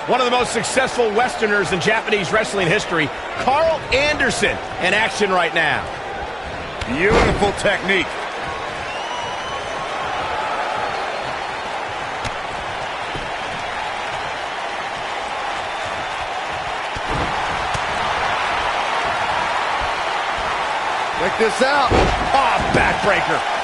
One of the most successful Westerners in Japanese wrestling history, Carl Anderson, in action right now. Beautiful technique. Check this out. Ah, backbreaker.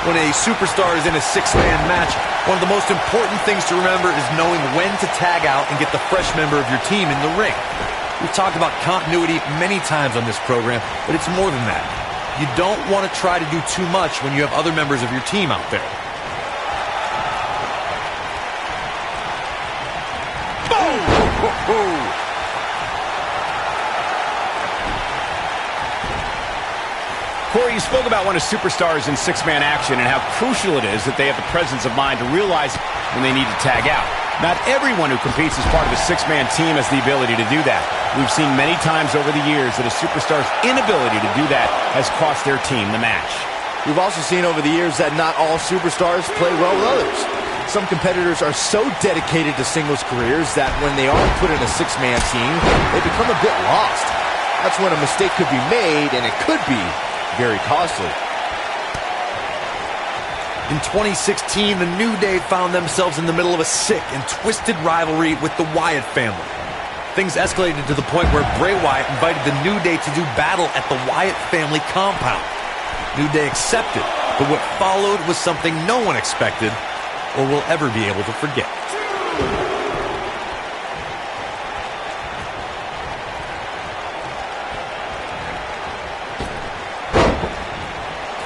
When a superstar is in a six-man match, one of the most important things to remember is knowing when to tag out and get the fresh member of your team in the ring. We've talked about continuity many times on this program, but it's more than that. You don't want to try to do too much when you have other members of your team out there. Boom! Corey, you spoke about one of superstars in six-man action and how crucial it is that they have the presence of mind to realize when they need to tag out. Not everyone who competes as part of a six-man team has the ability to do that. We've seen many times over the years that a superstar's inability to do that has cost their team the match. We've also seen over the years that not all superstars play well with others. Some competitors are so dedicated to singles careers that when they are put in a six-man team, they become a bit lost. That's when a mistake could be made, and it could be very costly. In 2016, the New Day found themselves in the middle of a sick and twisted rivalry with the Wyatt family. Things escalated to the point where Bray Wyatt invited the New Day to do battle at the Wyatt family compound. New Day accepted, but what followed was something no one expected or will ever be able to forget.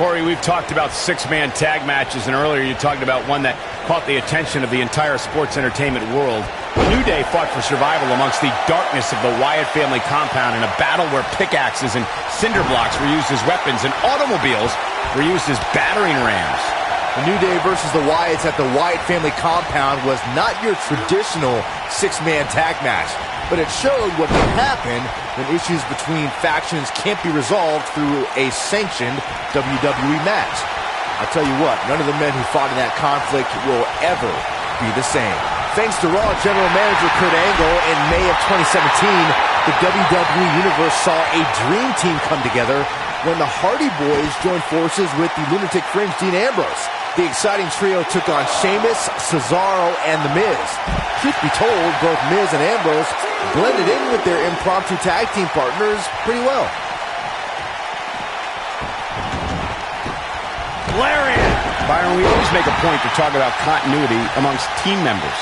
Corey, we've talked about six-man tag matches, and earlier you talked about one that caught the attention of the entire sports entertainment world. The New Day fought for survival amongst the darkness of the Wyatt family compound in a battle where pickaxes and cinder blocks were used as weapons and automobiles were used as battering rams. The New Day versus the Wyatts at the Wyatt family compound was not your traditional six-man tag match, but it showed what can happen when issues between factions can't be resolved through a sanctioned WWE match. I'll tell you what, none of the men who fought in that conflict will ever be the same. Thanks to Raw General Manager Kurt Angle, in May of 2017, the WWE Universe saw a dream team come together when the Hardy Boys joined forces with the Lunatic Fringe Dean Ambrose. The exciting trio took on Sheamus, Cesaro, and The Miz. Truth be told, both Miz and Ambrose blended in with their impromptu tag team partners pretty well. Lariat! Byron, we always make a point to talk about continuity amongst team members.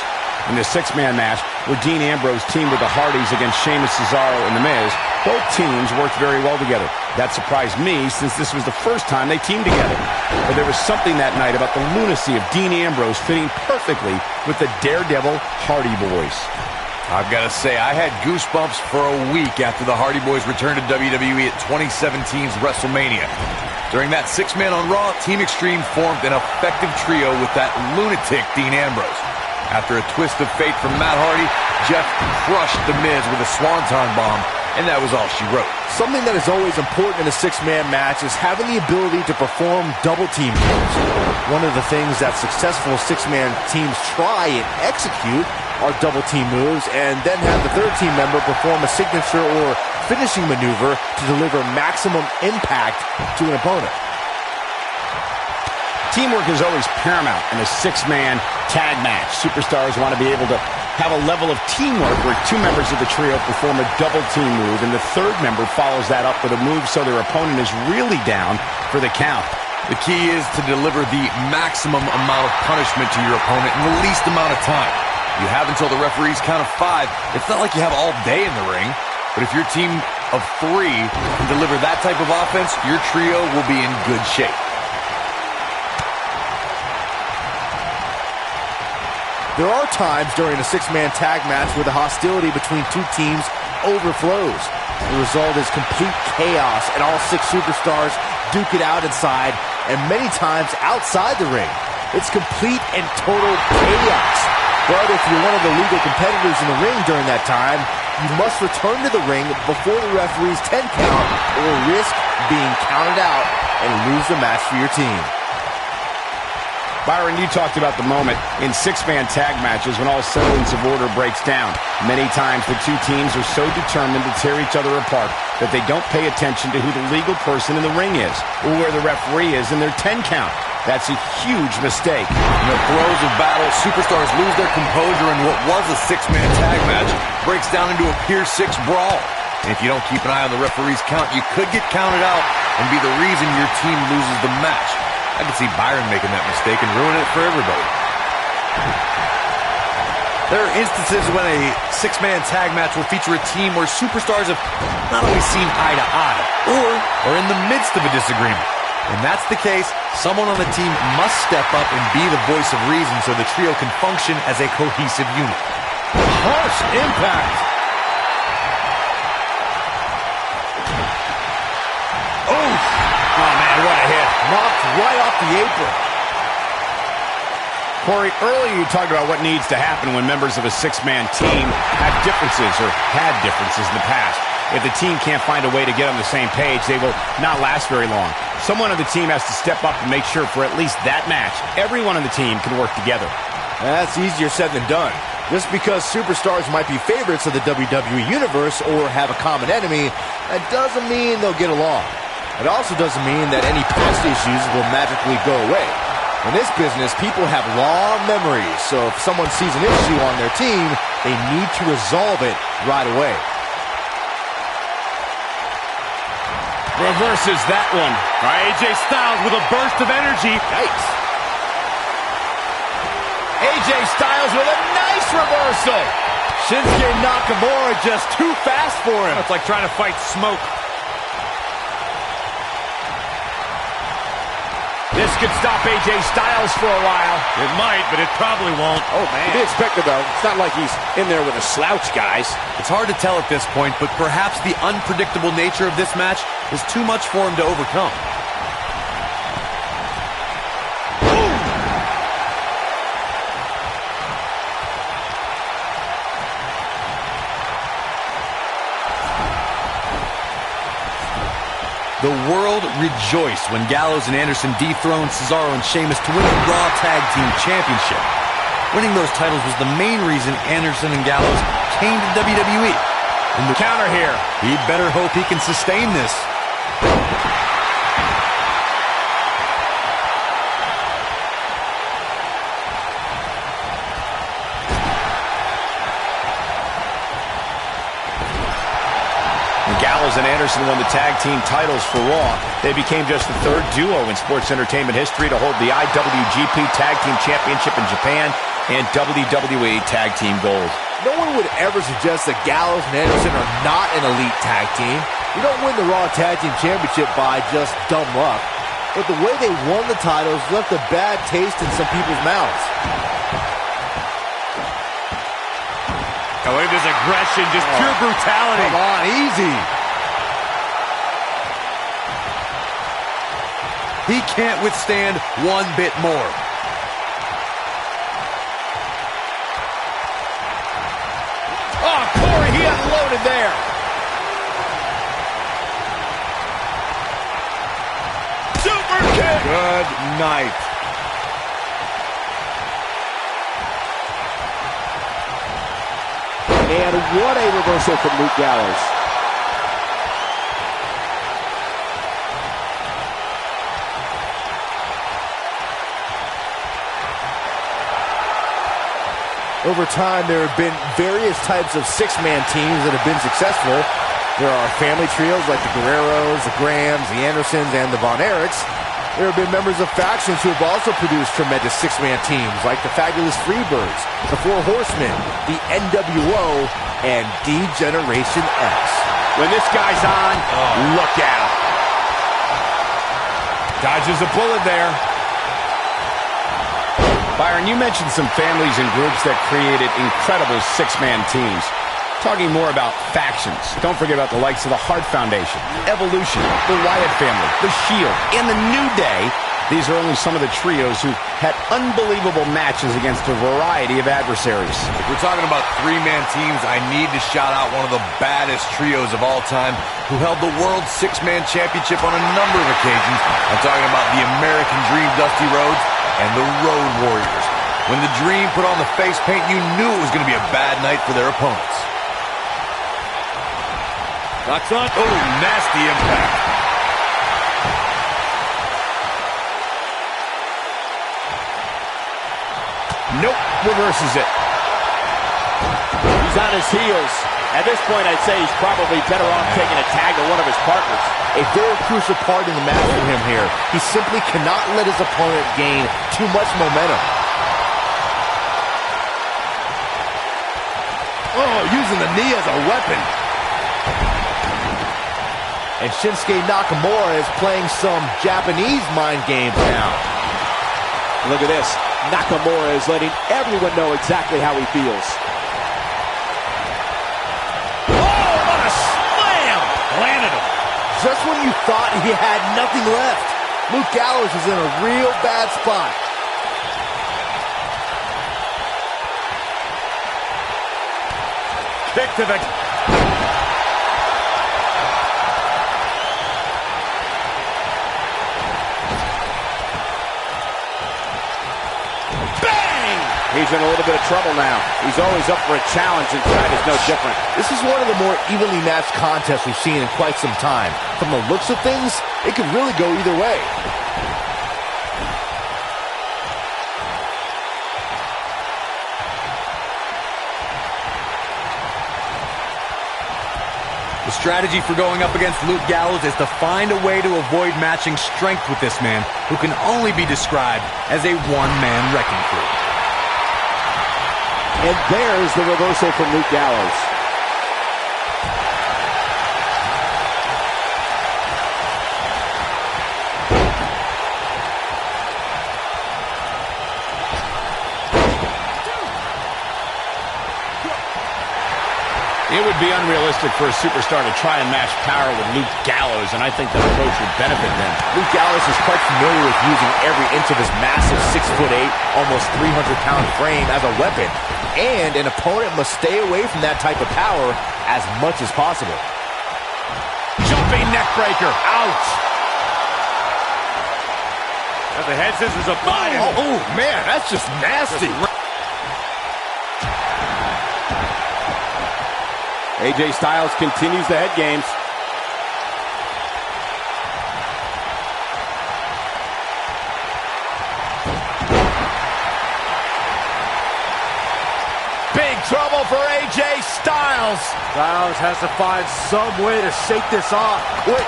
In the six-man match, where Dean Ambrose teamed with the Hardys against Sheamus, Cesaro, and The Miz, both teams worked very well together. That surprised me, since this was the first time they teamed together. But there was something that night about the lunacy of Dean Ambrose fitting perfectly with the Daredevil Hardy Boys. I've got to say, I had goosebumps for a week after the Hardy Boys returned to WWE at 2017's WrestleMania. During that six-man on Raw, Team Extreme formed an effective trio with that lunatic Dean Ambrose. After a twist of fate from Matt Hardy, Jeff crushed The Miz with a swanton bomb, and that was all she wrote. Something that is always important in a six-man match is having the ability to perform double-team moves. One of the things that successful six-man teams try and execute are double-team moves, and then have the third team member perform a signature or finishing maneuver to deliver maximum impact to an opponent. Teamwork is always paramount in a six-man tag match. Superstars want to be able to have a level of teamwork where two members of the trio perform a double team move, and the third member follows that up with a move so their opponent is really down for the count. The key is to deliver the maximum amount of punishment to your opponent in the least amount of time. You have until the referee's count of 5. It's not like you have all day in the ring, but if your team of 3 can deliver that type of offense, your trio will be in good shape. There are times during a six-man tag match where the hostility between two teams overflows. The result is complete chaos, and all six superstars duke it out inside, and many times outside the ring. It's complete and total chaos. But if you're one of the legal competitors in the ring during that time, you must return to the ring before the referee's 10 count or risk being counted out and lose the match for your team. Byron, you talked about the moment in six-man tag matches when all semblance of order breaks down. Many times the two teams are so determined to tear each other apart that they don't pay attention to who the legal person in the ring is or where the referee is in their 10 count. That's a huge mistake. In the throes of battle, superstars lose their composure, and what was a six-man tag match breaks down into a Pier 6 brawl. And if you don't keep an eye on the referee's count, you could get counted out and be the reason your team loses the match. I could see Byron making that mistake and ruining it for everybody. There are instances when a six-man tag match will feature a team where superstars have not always seen eye to eye or are in the midst of a disagreement. When that's the case, someone on the team must step up and be the voice of reason so the trio can function as a cohesive unit. Harsh impact. Oh, man, what a hit. Knocked right off the apron. Corey, earlier you talked about what needs to happen when members of a six-man team have differences or had differences in the past. If the team can't find a way to get on the same page, they will not last very long. Someone on the team has to step up and make sure for at least that match, everyone on the team can work together. That's easier said than done. Just because superstars might be favorites of the WWE Universe or have a common enemy, that doesn't mean they'll get along. It also doesn't mean that any past issues will magically go away. In this business, people have long memories, so if someone sees an issue on their team, they need to resolve it right away. Reverses that one. AJ Styles with a burst of energy. Yikes. AJ Styles with a nice reversal. Shinsuke Nakamura just too fast for him. It's like trying to fight smoke. This could stop AJ Styles for a while. It might, but it probably won't. Oh, man. To be expected, though. It's not like he's in there with a slouch, guys. It's hard to tell at this point, but perhaps the unpredictable nature of this match is too much for him to overcome. The world rejoiced when Gallows and Anderson dethroned Cesaro and Sheamus to win the Raw Tag Team Championship. Winning those titles was the main reason Anderson and Gallows came to WWE. And the counter here. He better hope he can sustain this. Gallows and Anderson won the tag team titles for Raw. They became just the third duo in sports entertainment history to hold the IWGP Tag Team Championship in Japan and WWE Tag Team Gold. No one would ever suggest that Gallows and Anderson are not an elite tag team. You don't win the Raw Tag Team Championship by just dumb luck. But the way they won the titles left a bad taste in some people's mouths. Oh, look at this aggression, just pure brutality. Come on, easy. He can't withstand one bit more. Oh, Corey, he unloaded there. Super kick. Good night. And what a reversal from Luke Gallows. Over time, there have been various types of six-man teams that have been successful. There are family trios like the Guerreros, the Grahams, the Andersons, and the Von Erichs. There have been members of factions who have also produced tremendous six-man teams like the Fabulous Freebirds, the Four Horsemen, the NWO, and D-Generation X. When this guy's on, look out. Dodges a bullet there. Byron, you mentioned some families and groups that created incredible six-man teams. Talking more about factions, don't forget about the likes of the Hart Foundation, Evolution, the Wyatt family, the Shield, and the New Day. These are only some of the trios who had unbelievable matches against a variety of adversaries. If we're talking about three-man teams, I need to shout out one of the baddest trios of all time who held the World Six-Man Championship on a number of occasions. I'm talking about the American Dream Dusty Rhodes and the Road Warriors. When the Dream put on the face paint, you knew it was going to be a bad night for their opponents. Knocks on. Oh, nasty impact. Nope, reverses it. He's on his heels. At this point, I'd say he's probably better off taking a tag to one of his partners. A very crucial part in the match for him here. He simply cannot let his opponent gain too much momentum. Oh, using the knee as a weapon. And Shinsuke Nakamura is playing some Japanese mind games now. Look at this. Nakamura is letting everyone know exactly how he feels. Oh, what a slam! Landed him. Just when you thought he had nothing left, Luke Gallows is in a real bad spot. Kick to the... He's in a little bit of trouble now. He's always up for a challenge, and tonight is no different. This is one of the more evenly matched contests we've seen in quite some time. From the looks of things, it could really go either way. The strategy for going up against Luke Gallows is to find a way to avoid matching strength with this man, who can only be described as a one-man wrecking crew. And there's the reversal from Luke Gallows. It would be unrealistic for a superstar to try and match power with Luke Gallows, and I think that approach would benefit them. Luke Gallows is quite familiar with using every inch of his massive 6'8", almost 300-pound frame as a weapon, and an opponent must stay away from that type of power as much as possible. Jumping neck breaker. Ouch. Got the head scissors applied. Oh, man, that's just nasty. AJ Styles continues the head games. Big trouble for AJ Styles. Styles has to find some way to shake this off quick.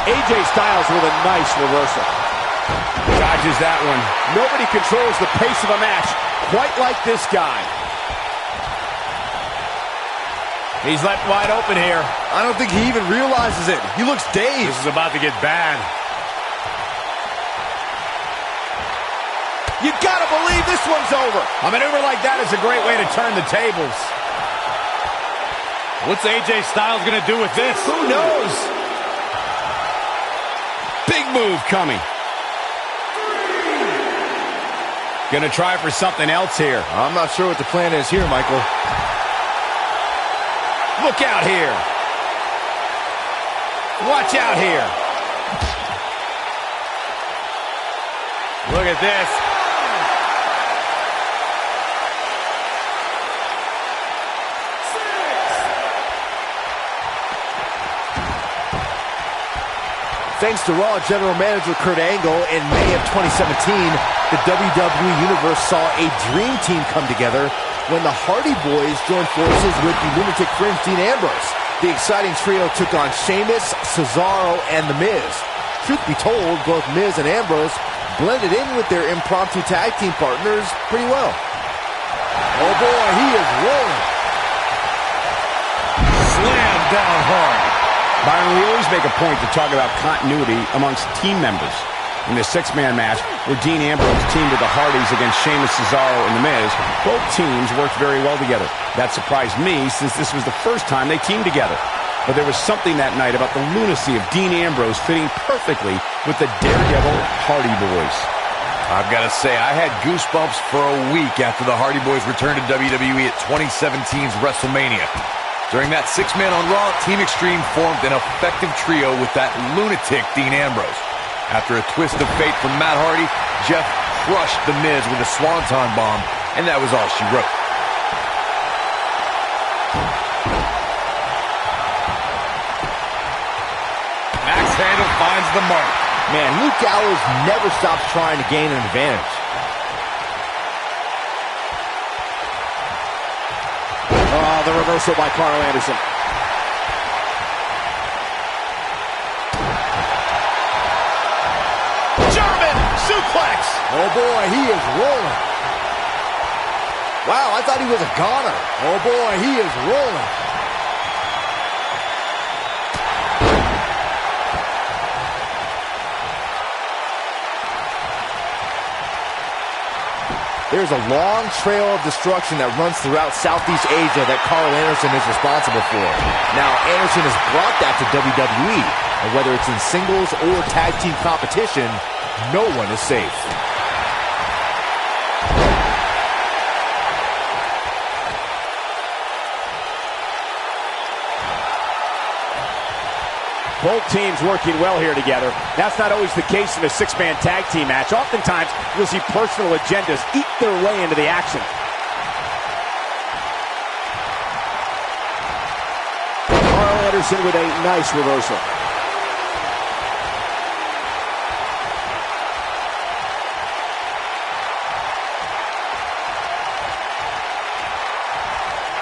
AJ Styles with a nice reversal. Dodges that one. Nobody controls the pace of a match quite like this guy. He's left wide open here. I don't think he even realizes it. He looks dazed. This is about to get bad. You gotta believe this one's over. A maneuver like that is a great way to turn the tables. What's AJ Styles gonna do with this? Who knows? Big move coming. Gonna try for something else here. I'm not sure what the plan is here, Michael. Look out here. Watch out here. Look at this. Thanks to Raw General Manager Kurt Angle, in May of 2017, the WWE Universe saw a dream team come together when the Hardy Boys joined forces with the Lunatic Fringe Dean Ambrose. The exciting trio took on Sheamus, Cesaro, and The Miz. Truth be told, both Miz and Ambrose blended in with their impromptu tag team partners pretty well. Oh boy, he is rolling. Slam down hard. Byron, we always make a point to talk about continuity amongst team members. In the six-man match, where Dean Ambrose teamed with the Hardys against Sheamus, Cesaro, and The Miz, both teams worked very well together. That surprised me, since this was the first time they teamed together. But there was something that night about the lunacy of Dean Ambrose fitting perfectly with the daredevil Hardy Boys. I've got to say, I had goosebumps for a week after the Hardy Boys returned to WWE at 2017's WrestleMania. During that six-man on Raw, Team Extreme formed an effective trio with that lunatic Dean Ambrose. After a twist of fate from Matt Hardy, Jeff crushed The Miz with a swanton bomb, and that was all she wrote. Max Handle finds the mark. Man, Luke Gallows never stops trying to gain an advantage. Oh, the reversal by Carl Anderson. German suplex. Oh boy, he is rolling. Wow, I thought he was a goner. Oh boy, he is rolling. There's a long trail of destruction that runs throughout Southeast Asia that Carl Anderson is responsible for. Now, Anderson has brought that to WWE, and whether it's in singles or tag team competition, no one is safe. Both teams working well here together. That's not always the case in a six-man tag team match. Oftentimes, you'll see personal agendas eat their way into the action. Carl Anderson with a nice reversal.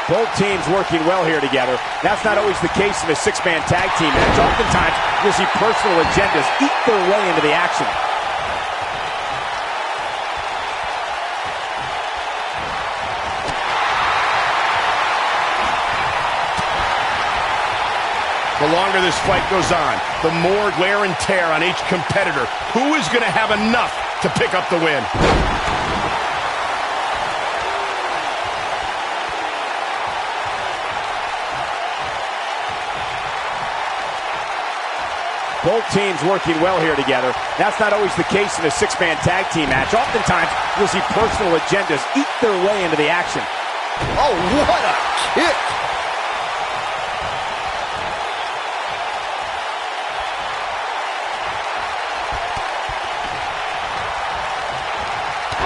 Both teams working well here together. That's not always the case in a six-man tag team match. Oftentimes, you'll see personal agendas eat their way into the action. The longer this fight goes on, the more wear and tear on each competitor. Who is going to have enough to pick up the win? Both teams working well here together. That's not always the case in a six-man tag team match. Oftentimes, you'll see personal agendas eat their way into the action. Oh, what a kick!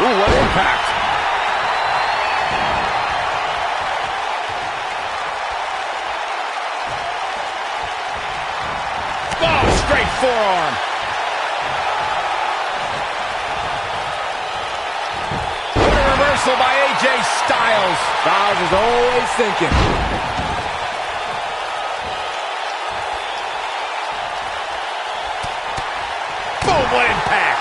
Ooh, what impact! Straight forearm. What a reversal by AJ Styles. Styles is always thinking. Boom, what impact.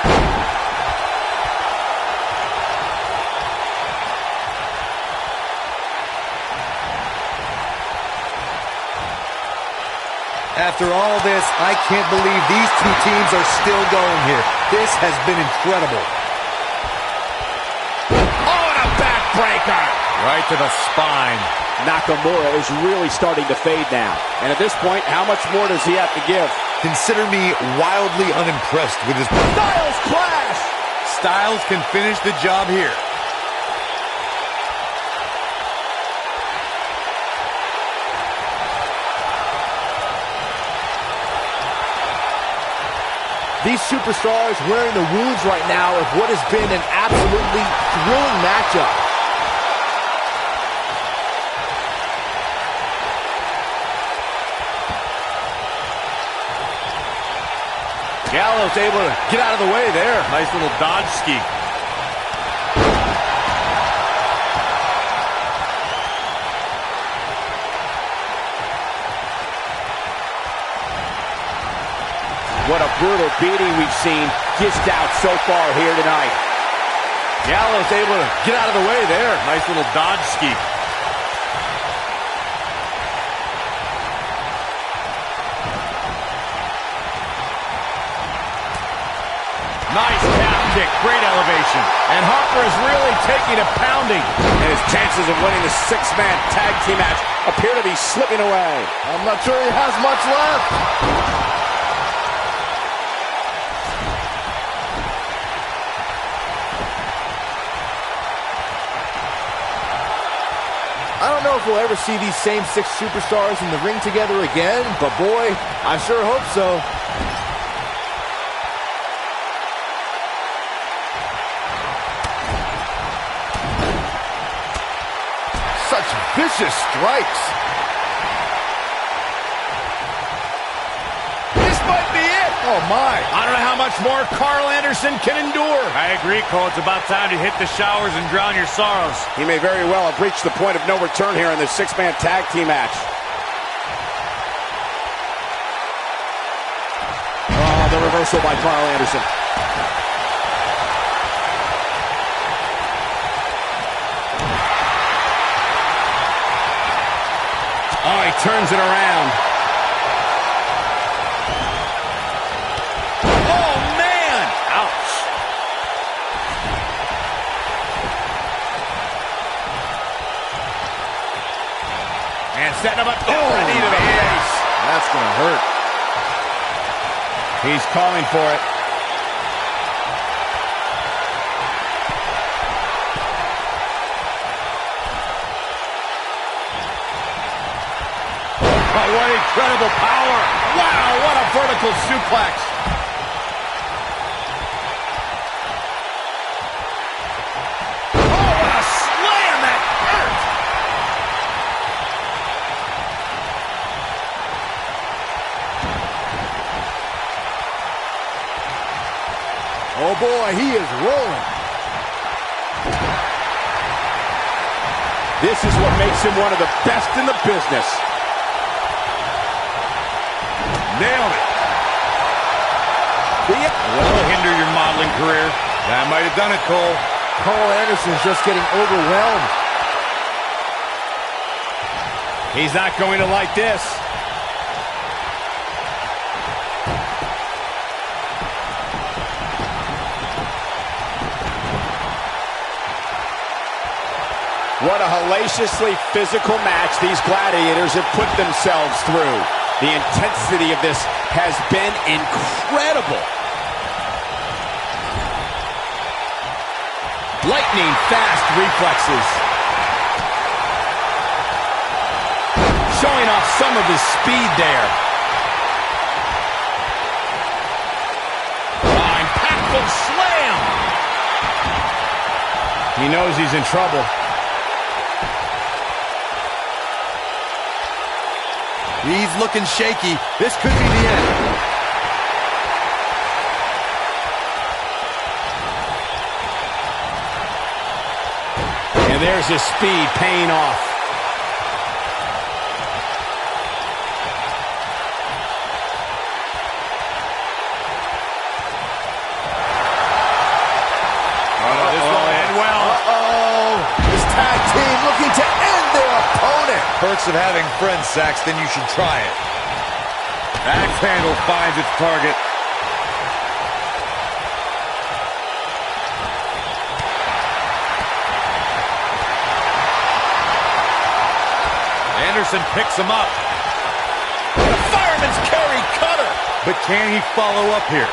After all this, I can't believe these two teams are still going here. This has been incredible. Oh, and a backbreaker. Right to the spine. Nakamura is really starting to fade now. And at this point, how much more does he have to give? Consider me wildly unimpressed with his... Styles clash! Styles can finish the job here. These superstars wearing the wounds right now of what has been an absolutely thrilling matchup. Gallows able to get out of the way there. Nice little dodge ski. What a brutal beating we've seen dished out so far here tonight. Gallows able to get out of the way there. Nice little dodge ski. Nice calf kick, great elevation. And Harper is really taking a pounding. And his chances of winning the six-man tag team match appear to be slipping away. I'm not sure he has much left. I don't know if we'll ever see these same six superstars in the ring together again, but boy, I sure hope so. Such vicious strikes. This might be it. Oh, my. I don't know how much more Carl Anderson can endure. I agree, Cole. It's about time to hit the showers and drown your sorrows. He may very well have reached the point of no return here in this six-man tag team match. Oh, the reversal by Carl Anderson. Oh, he turns it around. Oh, man! Ouch. And setting him up. Oh, a knee to the face. That's going to hurt. He's calling for it. Oh, what incredible power. Wow, what a vertical suplex. Oh, what a slam. That hurt. Oh, boy, he is rolling. This is what makes him one of the best in the business. Nailed it. Will hinder your modeling career. That might have done it, Cole. Carl Anderson's just getting overwhelmed. He's not going to like this. What a hellaciously physical match these gladiators have put themselves through. The intensity of this has been incredible. Lightning fast reflexes. Showing off some of his speed there. Oh, impactful slam. He knows he's in trouble. He's looking shaky. This could be the end. And there's his speed paying off. This won't end well. This tag team looking to end their opponent. Perks of having friends, Saxton. You should try it. Axe handle finds its target. Anderson picks him up. The fireman's carry cutter. But can he follow up here?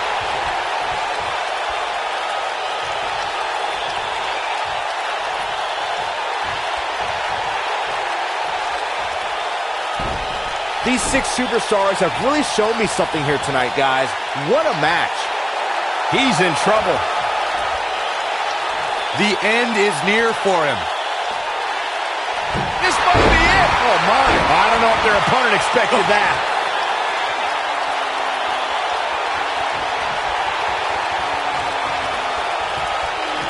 These six superstars have really shown me something here tonight, guys. What a match. He's in trouble. The end is near for him. This might be it. Oh, my. I don't know if their opponent expected that.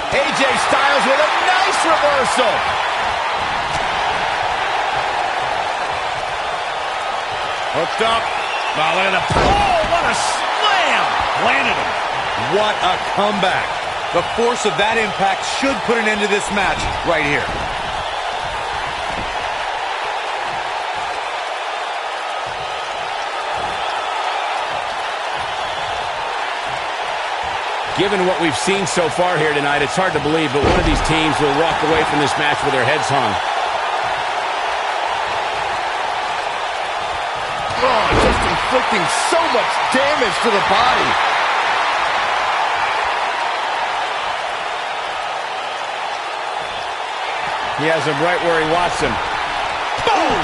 AJ Styles with a nice reversal. Hooked up. Oh, look at the... Oh, what a slam. Landed him. What a comeback. The force of that impact should put an end to this match right here. Given what we've seen so far here tonight, it's hard to believe, but one of these teams will walk away from this match with their heads hung. Oh, just inflicting so much damage to the body. He has him right where he wants him. Boom!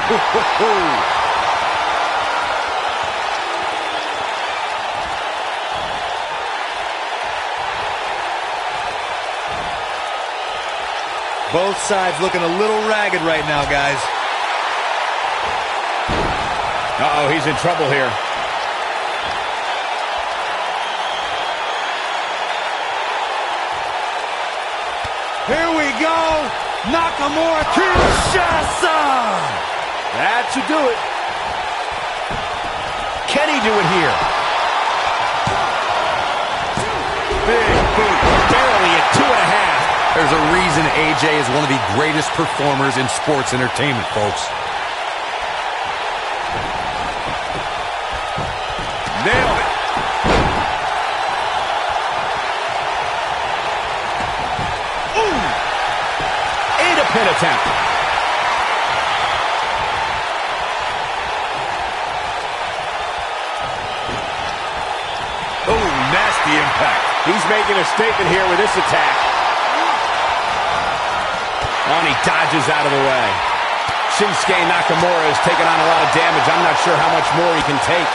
Both sides looking a little ragged right now, guys. Uh-oh, he's in trouble here. Here we go. Nakamura Kinshasa. That should do it. Can he do it here? Big boot. Barely at 2.5. There's a reason AJ is one of the greatest performers in sports entertainment, folks. Nailed it. Ooh. And a pin attempt. Oh, nasty impact. He's making a statement here with this attack. Oh, and he dodges out of the way. Shinsuke Nakamura has taken on a lot of damage. I'm not sure how much more he can take.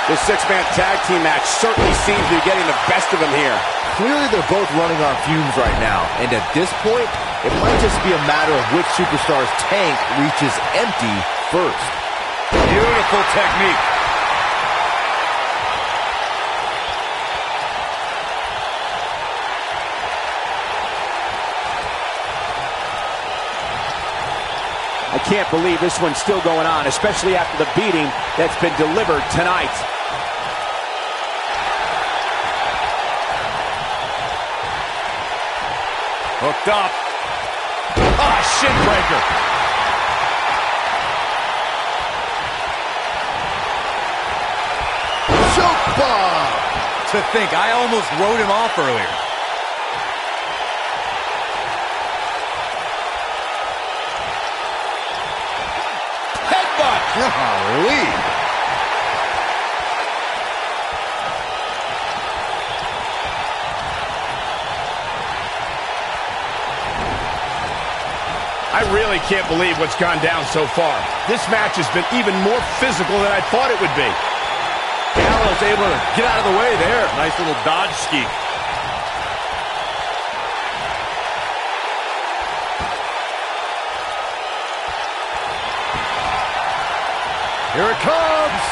This six-man tag team match certainly seems to be getting the best of him here. Clearly they're both running on fumes right now, and at this point, it might just be a matter of which superstar's tank reaches empty first. Beautiful technique. I can't believe this one's still going on, especially after the beating that's been delivered tonight. Hooked up. Ah, shin breaker. Choke bomb! To think, I almost wrote him off earlier. Golly. I really can't believe what's gone down so far. This match has been even more physical than I thought it would be. Gallows able to get out of the way there. Nice little dodge ski. Here it comes.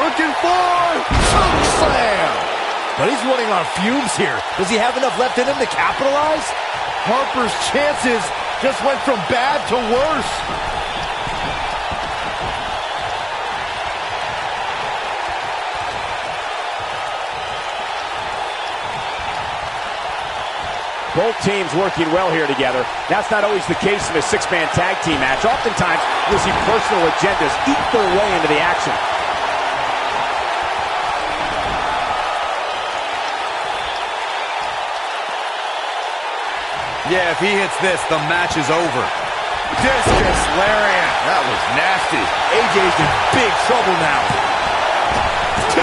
Looking for choke slam. But he's running on fumes here. Does he have enough left in him to capitalize? Harper's chances just went from bad to worse. Both teams working well here together. That's not always the case in a six-man tag team match. Oftentimes, you'll see personal agendas eat their way into the action. Yeah, if he hits this, the match is over. Discus lariat. That was nasty. AJ's in big trouble now. 2.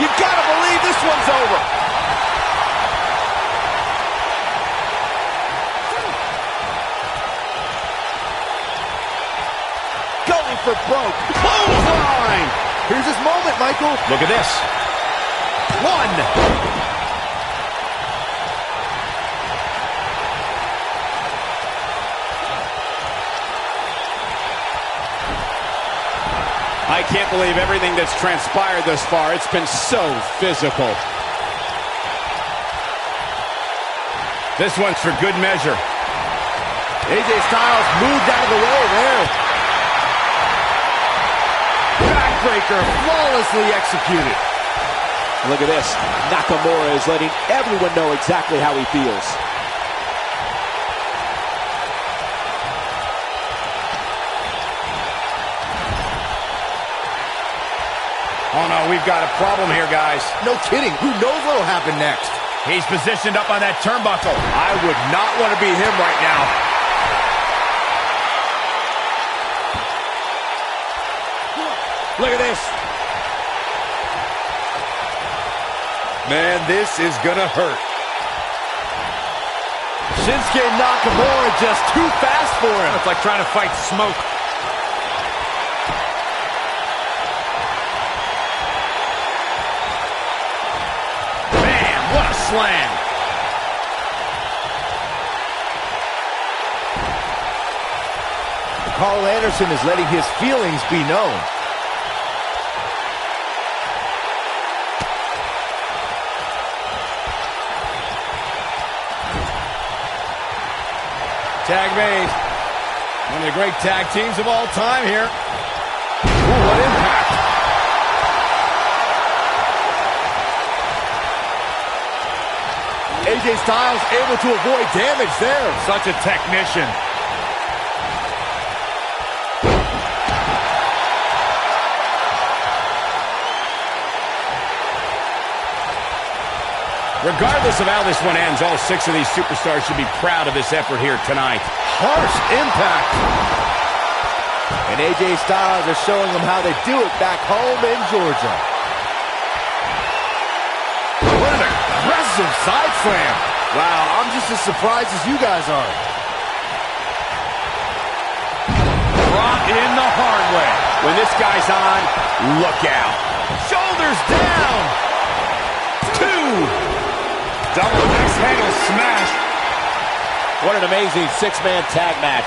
You gotta believe this one's over. Going for broke. Clothesline. Here's his moment, Michael. Look at this. 1. I can't believe everything that's transpired thus far. It's been so physical. This one's for good measure. AJ Styles moved out of the way there. Backbreaker flawlessly executed. Look at this. Nakamura is letting everyone know exactly how he feels. Oh, no, we've got a problem here, guys. No kidding. Who knows what will happen next? He's positioned up on that turnbuckle. I would not want to be him right now. Look at this. Man, this is gonna hurt. Shinsuke Nakamura just too fast for him. It's like trying to fight smoke. Bam! What a slam! Carl Anderson is letting his feelings be known. Tag made. One of the great tag teams of all time here. Ooh, what impact. AJ Styles able to avoid damage there. Such a technician. Regardless of how this one ends, all 6 of these superstars should be proud of this effort here tonight. Harsh impact. And AJ Styles is showing them how they do it back home in Georgia. What an aggressive side slam. Wow, I'm just as surprised as you guys are. Brought in the hard way. When this guy's on, look out. Shoulders down. 2. Double axe handle smash. What an amazing 6-man tag match.